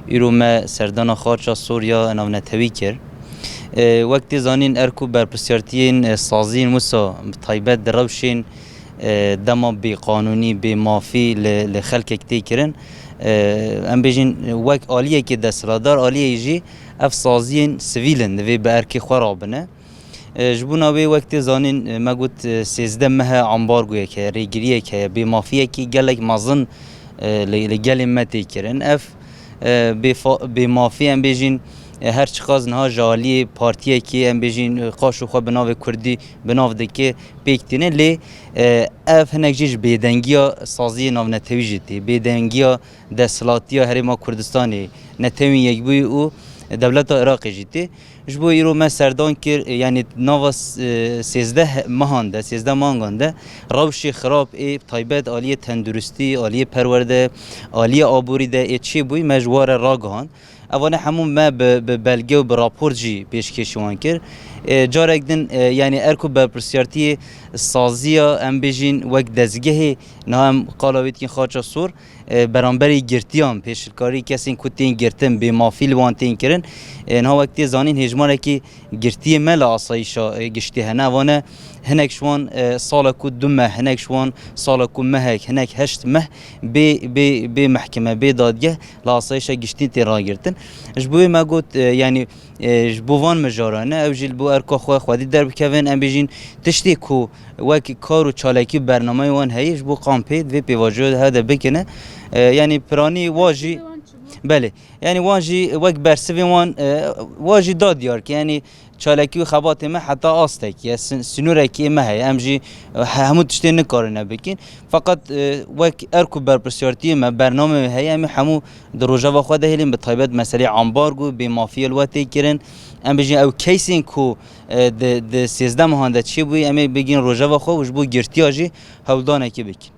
ایرو ما سردان خارچا سوریا ناونتوی کرد وقتی زانین ارکو بر پرسیارتین سازین موسا تایبت دروشین دما بی قانونی بی مافی لخلق کتی کرن ام بیجین وقت آلیه که دسترادار آلیه جی اف سازین سویلن دوی به ارکی خرابنه جبونا به وقت زانین ما گوت 13 ماه انبار گویا که ریگریه که بی مافیه کی گلک مازن لگل متی کرن اف بی مافی ام بیجین هر چقدر نها جالی پارتیه کی ام بیجین قاشو خو بناو کردی بناو دکه پیکتینه لی اف هنگجیش بیدنگیا سازی ناو نتوی جدی بیدنگیا دستلاتیا هرما کردستانی نتوی یک بوی او دولت عراق جدی جبو ایرو ما سردان کر یعنی نواس 13 ماهانده 13 ماهانده روشی خراب ای تایبت عالیه تندرستی عالیه پرورده عالیه آبوری ده ای چی بوی مجوار راگان اوانه همون ما به بلگه و به راپور جی پیشکشوان کر جارک دن یعنی ارکو بر پرسیارتی سازیا ام بیجین وک دزگه نه هم قالاویت که خاچا سور برانبری گرتیام پیشکاری کسی کتین گرتن به مافیل وانتین کرن نه وقتی زانین هجمانه که گرتی مل آسایشا گشتی هنه وانه هنک شوان سال کو دو ماه هنک شوان سال کو مهک هنک هشت مه به محکمه به دادگه لاسایشا گشتی تیرا گرتن جبوی ما گوت یعنی جبوان مجارانه او جل بو ارکا خودی در بکوین ام بیجین تشتی کو وکی کار و چالکی برنامه وان هیش بو قامپید و پیواجود هذا بکنه یعنی پرانی واجی بله یعنی واجی وقت برسوی وان واجی داد یار که یعنی چالکی و خبات ما حتی آسته که سنوره که ما هی امجی همون تشتی نکارنه بکن فقط وقت ارکو بر پرسیارتی ما برنامه هی امی همو دروجه و خود هلیم به طایبت مسئله انبارگو به مافیا الواتی کرن ام بجین او کیسین کو د 13 ماهانده چی بوی امی بگین روجه و خو وش بو گرتی آجی هولدانه کی بکن